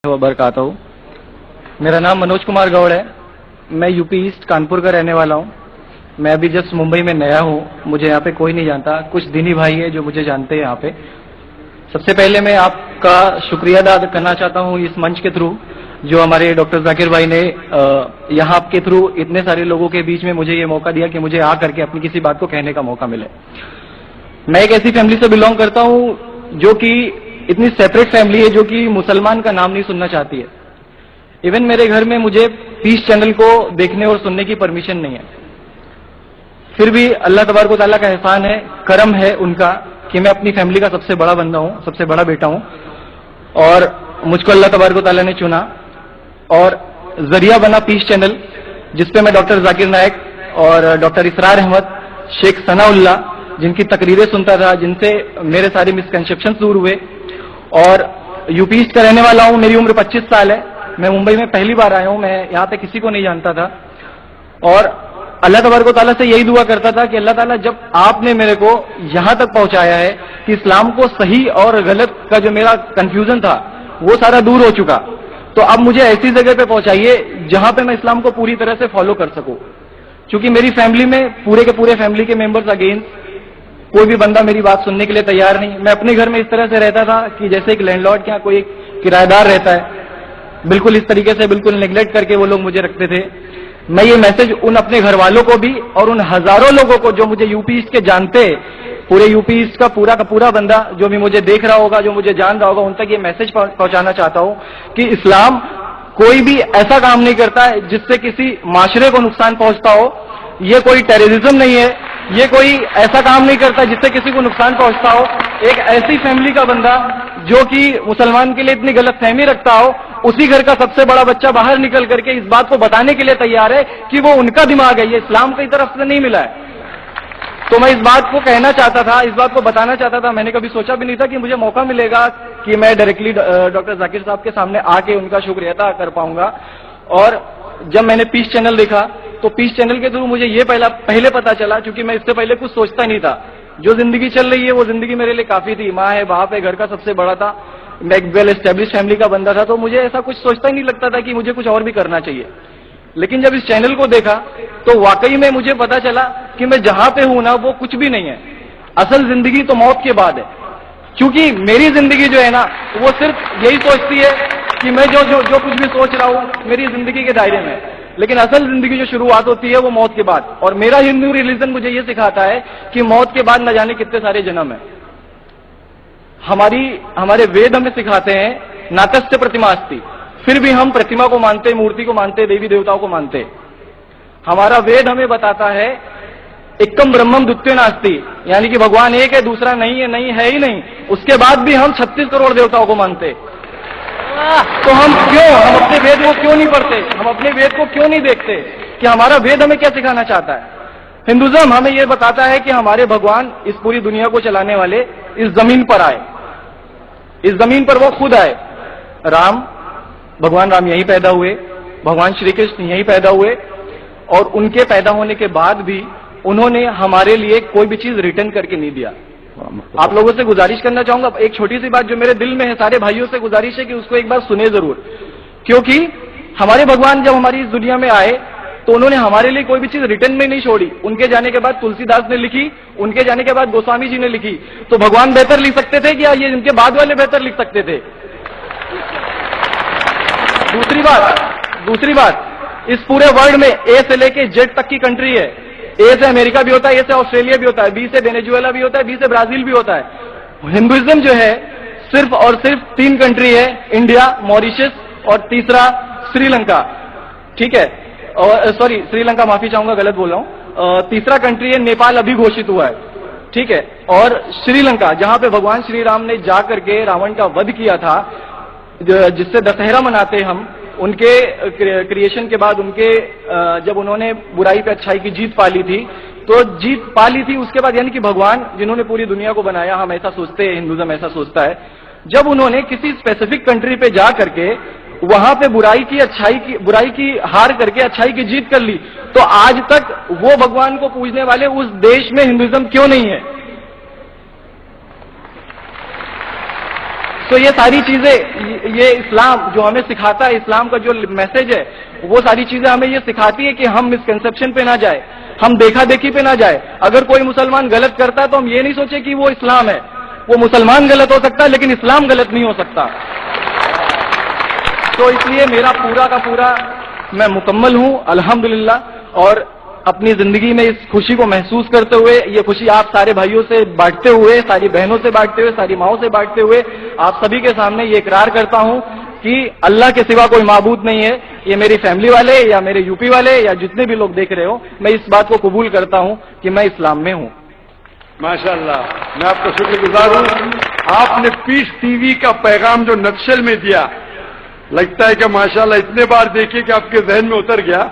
वबरकातहू। मेरा नाम मनोज कुमार गौड़ है। मैं यूपी ईस्ट कानपुर का रहने वाला हूँ। मैं अभी जस्ट मुंबई में नया हूँ, मुझे यहाँ पे कोई नहीं जानता, कुछ दीनी भाई है जो मुझे जानते हैं यहाँ पे। सबसे पहले मैं आपका शुक्रिया अदा करना चाहता हूँ इस मंच के थ्रू, जो हमारे डॉक्टर जाकिर भाई ने यहाँ के थ्रू इतने सारे लोगों के बीच में मुझे ये मौका दिया कि मुझे आ करके अपनी किसी बात को कहने का मौका मिले। मैं एक ऐसी फैमिली से बिलोंग करता हूँ जो कि इतनी सेपरेट फैमिली है, जो कि मुसलमान का नाम नहीं सुनना चाहती है। इवन मेरे घर में मुझे पीस चैनल को देखने और सुनने की परमिशन नहीं है। फिर भी अल्लाह तबारक व तआला का एहसान है, करम है उनका कि मैं अपनी फैमिली का सबसे बड़ा बंदा हूँ, सबसे बड़ा बेटा हूँ, और मुझको अल्लाह तबारक व तआला ने चुना और जरिया बना पीस चैनल, जिसपे मैं डॉक्टर जाकिर नायक और डॉक्टर इसरार अहमद, शेख सनाउल्ला, जिनकी तकरीरें सुनता था, जिनसे मेरे सारे मिसकंसेप्शन दूर हुए। और यूपी ईस्ट का रहने वाला हूँ। मेरी उम्र 25 साल है। मैं मुंबई में पहली बार आया हूँ। मैं यहाँ पे किसी को नहीं जानता था और अल्लाह तबारक व तआला से यही दुआ करता था कि अल्लाह ताला, जब आपने मेरे को यहाँ तक पहुंचाया है कि इस्लाम को सही और गलत का जो मेरा कंफ्यूजन था वो सारा दूर हो चुका, तो अब मुझे ऐसी जगह पे पहुंचाइए जहां पे मैं इस्लाम को पूरी तरह से फॉलो कर सकूं। क्योंकि मेरी फैमिली में पूरे के पूरे फैमिली के मेंबर्स अगेंस्ट, कोई भी बंदा मेरी बात सुनने के लिए तैयार नहीं। मैं अपने घर में इस तरह से रहता था कि जैसे एक लैंडलॉर्ड के यहाँ कोई एक किराएदार रहता है, बिल्कुल इस तरीके से, बिल्कुल नेग्लेक्ट करके वो लोग मुझे रखते थे। मैं ये मैसेज उन अपने घर वालों को भी और उन हजारों लोगों को जो मुझे यूपी ईस्ट के जानते, पूरे यूपी ईस्ट का पूरा बंदा जो भी मुझे देख रहा होगा, जो मुझे जान रहा होगा, उन तक ये मैसेज पहुंचाना चाहता हूं कि इस्लाम कोई भी ऐसा काम नहीं करता है जिससे किसी माशरे को नुकसान पहुंचता हो। ये कोई टेररिज्म नहीं है, ये कोई ऐसा काम नहीं करता जिससे किसी को नुकसान पहुंचता हो। एक ऐसी फैमिली का बंदा जो कि मुसलमान के लिए इतनी गलत फहमी रखता हो, उसी घर का सबसे बड़ा बच्चा बाहर निकल करके इस बात को बताने के लिए तैयार है कि वो उनका दिमाग है, ये इस्लाम की तरफ से नहीं मिला है। तो मैं इस बात को कहना चाहता था, इस बात को बताना चाहता था। मैंने कभी सोचा भी नहीं था कि मुझे मौका मिलेगा कि मैं डायरेक्टली डॉक्टर जाकिर साहब के सामने आके उनका शुक्रिया अदा कर पाऊंगा। और जब मैंने पीस चैनल देखा तो पीस चैनल के थ्रू मुझे ये पहले पता चला, क्योंकि मैं इससे पहले कुछ सोचता नहीं था। जो जिंदगी चल रही है वो जिंदगी मेरे लिए काफी थी। माँ है, बाप है, घर का सबसे बड़ा था, मैं एक वेल एस्टेब्लिश फैमिली का बंदा था, तो मुझे ऐसा कुछ सोचता ही नहीं लगता था कि मुझे कुछ और भी करना चाहिए। लेकिन जब इस चैनल को देखा तो वाकई में मुझे पता चला कि मैं जहां पे हूं ना वो कुछ भी नहीं है। असल जिंदगी तो मौत के बाद है। क्योंकि मेरी जिंदगी जो है ना वो सिर्फ यही सोचती है कि मैं जो कुछ भी सोच रहा हूं मेरी जिंदगी के दायरे में, लेकिन असल जिंदगी जो शुरुआत होती है वो मौत के बाद। और मेरा हिंदू रिलीजन मुझे ये सिखाता है कि मौत के बाद न जाने कितने सारे जन्म है। हमारे वेद हमें सिखाते हैं नाकस्य प्रतिमा अस्ति, फिर भी हम प्रतिमा को मानते, मूर्ति को मानते, देवी देवताओं को मानते। हमारा वेद हमें बताता है एकम ब्रह्मम द्वितीय नास्ति, यानी कि भगवान एक है, दूसरा नहीं है ही नहीं। उसके बाद भी हम 36 करोड़ देवताओं को मानते। तो हम अपने वेद को क्यों नहीं पढ़ते? हम अपने वेद को क्यों नहीं देखते कि हमारा वेद हमें क्या सिखाना चाहता है? हिंदुइज्म हमें यह बताता है कि हमारे भगवान इस पूरी दुनिया को चलाने वाले इस जमीन पर आए, इस जमीन पर वो खुद आए। भगवान राम यहीं पैदा हुए, भगवान श्री कृष्ण यहीं पैदा हुए, और उनके पैदा होने के बाद भी उन्होंने हमारे लिए कोई भी चीज रिटर्न करके नहीं दिया। आप लोगों से गुजारिश करना चाहूंगा, एक छोटी सी बात जो मेरे दिल में है, सारे भाइयों से गुजारिश है कि उसको एक बार सुने जरूर। क्योंकि हमारे भगवान जब हमारी इस दुनिया में आए तो उन्होंने हमारे लिए कोई भी चीज रिटर्न में नहीं छोड़ी। उनके जाने के बाद तुलसीदास ने लिखी, उनके जाने के बाद गोस्वामी जी ने लिखी। तो भगवान बेहतर लिख सकते थे क्या ये इनके बाद वाले बेहतर लिख सकते थे? दूसरी बात, इस पूरे वर्ल्ड में ए से लेके जेड तक की कंट्री है। ए से अमेरिका भी होता है, ए से ऑस्ट्रेलिया भी होता है, बी से वेनेजुएला भी होता है, बी से ब्राजील भी होता है। हिंदुइज्म जो है सिर्फ और सिर्फ 3 कंट्री है, इंडिया, मॉरिशस और तीसरा श्रीलंका। ठीक है, और सॉरी श्रीलंका, माफी चाहूंगा, गलत बोल रहा हूं। तीसरा कंट्री है नेपाल, अभी घोषित हुआ है। ठीक है, और श्रीलंका जहां पे भगवान श्री राम ने जाकर के रावण का वध किया था, जिससे दशहरा मनाते हम। उनके क्रिएशन के बाद जब उन्होंने बुराई पे अच्छाई की जीत पा ली थी, तो जीत पा ली थी उसके बाद, यानी कि भगवान जिन्होंने पूरी दुनिया को बनाया, हम ऐसा सोचते हैं, हिंदुइज्म ऐसा सोचता है, जब उन्होंने किसी स्पेसिफिक कंट्री पे जा करके वहां पे बुराई की हार करके अच्छाई की जीत कर ली, तो आज तक वो भगवान को पूजने वाले उस देश में हिंदुइज्म क्यों नहीं है? تو یہ ساری چیزیں، یہ اسلام جو ہمیں سکھاتا ہے، اسلام کا جو میسج ہے، وہ ساری چیزیں ہمیں یہ سکھاتی ہے کہ ہم مسکنسپشن پہ نہ جائے، ہم دیکھا دیکھی پہ نہ جائے. اگر کوئی مسلمان غلط کرتا ہے تو ہم یہ نہیں سوچے کہ وہ اسلام ہے. وہ مسلمان غلط ہو سکتا ہے لیکن اسلام غلط نہیں ہو سکتا. تو اس لیے میرا پورا کا پورا میں مکمل ہوں الحمدللہ، اور اپنی زندگی میں اس خوشی کو محسوس کرتے ہوئے، یہ خوشی آپ سارے بھائیوں سے بانٹتے ہوئے، ساری بہنوں سے بانٹتے ہوئے، ساری ماؤں سے بانٹتے ہوئے، آپ سبھی کے سامنے یہ اقرار کرتا ہوں کہ اللہ کے سوا کوئی معبود نہیں ہے. یہ میری فیملی والے یا میرے یو پی والے یا جتنے بھی لوگ دیکھ رہے ہو، میں اس بات کو قبول کرتا ہوں کہ میں اسلام میں ہوں. ماشاءاللہ، میں آپ کا شکر گزار ہوں. آپ نے پیس ٹی وی کا پیغام جو نقشل میں دیا، لگتا ہے کہ ماشاءاللہ اتنے بار دیکھیے کہ آپ کے ذہن میں اتر گیا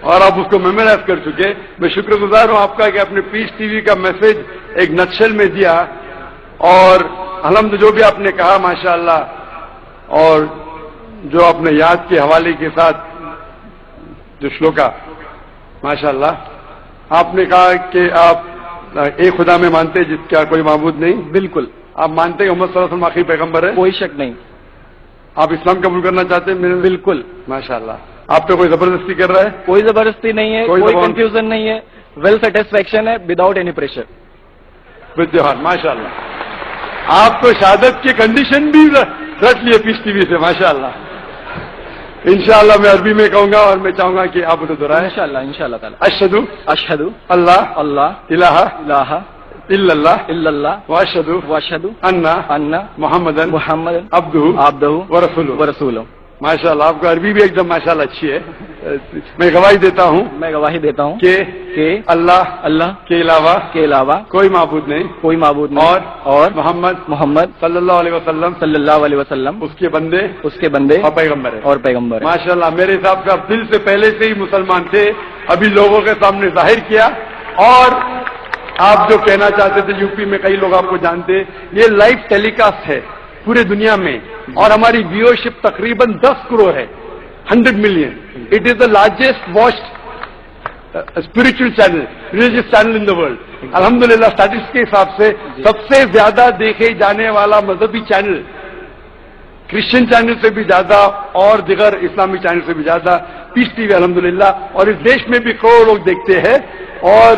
اور آپ اس کو میمورائز کر چکے. میں شکر گزار ہوں آپ کا کہ آپ نے پیس ٹی وی کا میسج ایک نقشل میں دیا، اور الحمد جو بھی آپ نے کہا ماشاءاللہ، اور جو آپ نے یاد کے حوالے کے ساتھ جو شلوکا ماشاءاللہ، آپ نے کہا کہ آپ ایک خدا میں مانتے جس کا کوئی معبود نہیں. بالکل. آپ مانتے ہیں محمد صلی اللہ علیہ وسلم آخری پیغمبر ہے؟ کوئی شک نہیں. آپ اسلام قبول کرنا چاہتے ہیں؟ بالکل. ماشاءاللہ. آپ پہ کوئی زبردستی کر رہا ہے؟ کوئی زبردستی نہیں ہے، کوئی کنفیوژن نہیں ہے، ویل سیٹسفیکشن ہے وداؤٹ اینی پریشر. ماشاءاللہ. آپ تو شہادت کی کنڈیشن بھی رکھ لیے پیس ٹی وی سے ماشاءاللہ. انشاءاللہ میں عربی میں کہوں گا اور میں چاہوں گا کہ آپ اسے دہرائیں. انشاءاللہ تعالی. اشہدو اللہ الہ الا اللہ واشہدو ان محمدن عبدہ ورسولہ. ماشاءاللہ. آپ کا عربی بھی ایک دم ماشاءاللہ اچھی ہے. میں گواہی دیتا ہوں کہ اللہ کے علاوہ کوئی معبود نہیں اور محمد صلی اللہ علیہ وسلم اس کے بندے اور پیغمبر ہے. ماشاءاللہ. میرے حساب سے آپ دل سے پہلے سے ہی مسلمان تھے، ابھی لوگوں کے سامنے ظاہر کیا. اور آپ جو کہنا چاہتے تھے، یو پی میں کئی لوگ آپ کو جانتے، یہ لائیو ٹیلی کاسٹ ہے پورے دنیا میں، اور ہماری ویورشپ تقریباً 10 کروڑ ہے، 100 million. It is the largest watched spiritual channel, religious channel in the world. الحمدللہ اسٹیٹسٹکس کے حساب سے سب سے زیادہ دیکھے جانے والا مذہبی چینل، کرسچن چینل سے بھی زیادہ اور دیگر اسلامی چینل سے بھی زیادہ پیس ٹی وی الحمدللہ. اور اس دیش میں بھی کروڑوں لوگ دیکھتے ہیں، اور